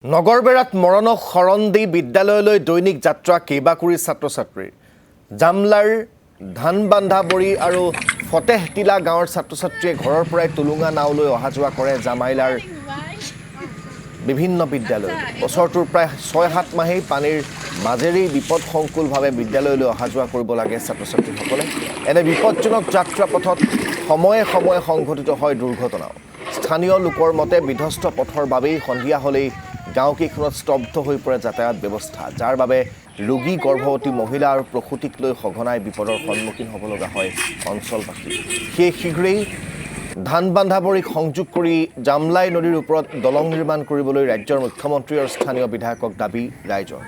নগৰবেৰাত মৰণক শৰণ দি বিদ্যালয়লৈ দৈনিক যাত্ৰা কেইবাকুৰি ছাত্ৰ-ছাত্ৰীৰ জামলাৰ ধানবান্ধাবৰী আৰু ফতেহটিলা গাঁৱৰ ছাত্ৰ-ছাত্ৰীয়ে ঘৰৰ পৰাই টুলুঙা নাওলৈ অহা যোৱা কৰে জামাইলাৰ বিভিন্ন বিদ্যালয় বছৰটোৰ প্ৰায় ৬-৭ মাহেই পানীৰ মাজেৰেই বিপদসংকুলভাৱে বিদ্যালয়লৈ অহা যোৱা কৰিব লাগে ছাত্ৰ-ছাত্ৰীসকলে এনে বিপদজনক যাত্ৰা পথত সময়ে সময়ে সংঘটিত হয় দুৰ্ঘটনাও স্থানীয় লোকৰ মতে বিধ্বস্ত পথৰ বাবেই সন্ধিয়া হ'লেই গাঁওকেইখনত স্তব্ধ হৈ পৰে যাতায়াত ব্যৱস্থা যাৰ বাবে ৰোগী গৰ্ভৱতী মহিলা আৰু প্ৰসূতিক লৈ সঘনাই বিপদৰ সন্মুখীন হ'ব লগা হয় অঞ্চলবাসী সেই শীঘ্ৰেই ধানবান্ধাবৰীক সংযোগ কৰি জামলাই নদীৰ ওপৰত দলং নিৰ্মাণ কৰিবলৈ ৰাজ্যৰ মুখ্যমন্ত্ৰী আৰু স্থানীয় বিধায়কক দাবী ৰাইজৰ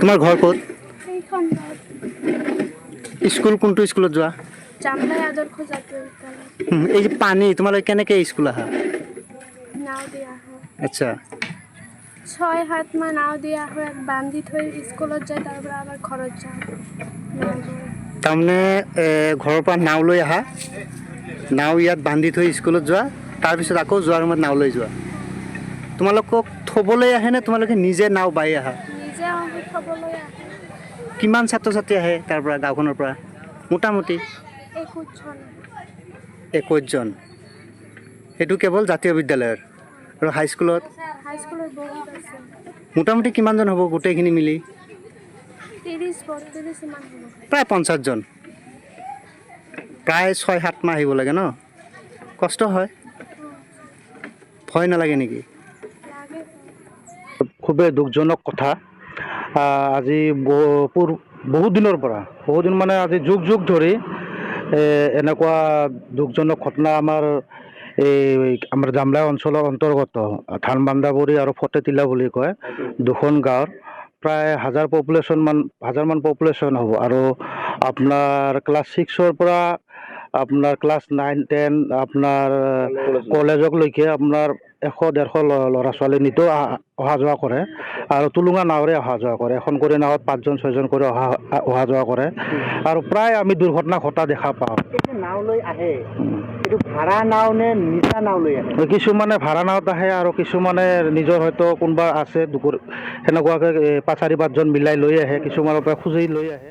তোমাৰ ঘৰ ক'ত স্কুল কোনটো স্কুলত যোৱা জামলাই আদৰ্শ জাতীয় বিদ্যালয় এই যে পানী তোমালোকে কেনেকৈ স্কুল আহা নাও দিয়া হয় আচ্ছা ৬-৭ মাহ নাও দিয়া হয় বান্ধি থৈ স্কুলত যায় তাৰ পৰা আবাৰ ঘৰত যাওঁ তাৰমানে ঘৰৰ পৰা নাও লৈ আহা নাও ইয়াত বান্ধি থৈ স্কুলত যোৱা তাৰপিছত আকৌ যোৱাৰ সময়ত নাও লৈ যোৱা তোমালোকক থ'বলৈ আহেনে তোমালোকে নিজে নাও বাই আহা নিজে আহি থ'বলৈ আহে কিমান ছাত্ৰ ছাত্ৰী আহে তাৰ পৰা গাঁওখনৰ পৰা মোটামুটি 21 জন সেইটো কেৱল জাতীয় বিদ্যালয়ৰ আৰু হাইস্কুলত বহুত আছে মোটামুটি কিমানজন হ'ব গোটেইখিনি মিলি 30-32 ইমান হ'ব প্ৰায় 50 জন প্ৰায় 6-7 মাহ আহিব লাগে ন কষ্ট হয় ভয় নালাগে নেকি লাগে খুবেই দুখজনক কথা আজি বহুত দিনৰ পৰা বহুত দিন মানে আজি যুগ যুগ ধৰি এনেকুৱা দুখজনক ঘটনা আমাৰ জামলাই অঞ্চলৰ অন্তৰ্গত ধানবান্ধাবৰী আৰু ফতেটিলা বুলি কয় দুখন গাঁৱৰ প্ৰায় হাজাৰমান পপুলেশ্যন হ'ব আৰু আপোনাৰ ক্লাছ 6ৰ পৰা আপোনাৰ ক্লাছ 9-10 আপোনাৰ কলেজলৈকে আপোনাৰ 100-150 ল'ৰা ছোৱালী নিতৌ অহা যোৱা কৰে আৰু টুলুঙা নাৱেৰে অহা যোৱা কৰে এখন কৰি নাৱত 5জন-6জন কৰি অহা যোৱা কৰে আৰু প্ৰায় আমি দুৰ্ঘটনা ঘটা দেখা পাওঁ নাও লৈ আহে এইটো ভাড়া নাও নে নিজা নাও লৈ আহে কিছুমানে ভাড়া নাৱত আহে আৰু কিছুমানে নিজৰ হয়তো কোনোবা আছে সেনেকুৱাকৈ 4-5জন মিলাই লৈ আহে কিছুমানৰ পৰা খুজি লৈ আহে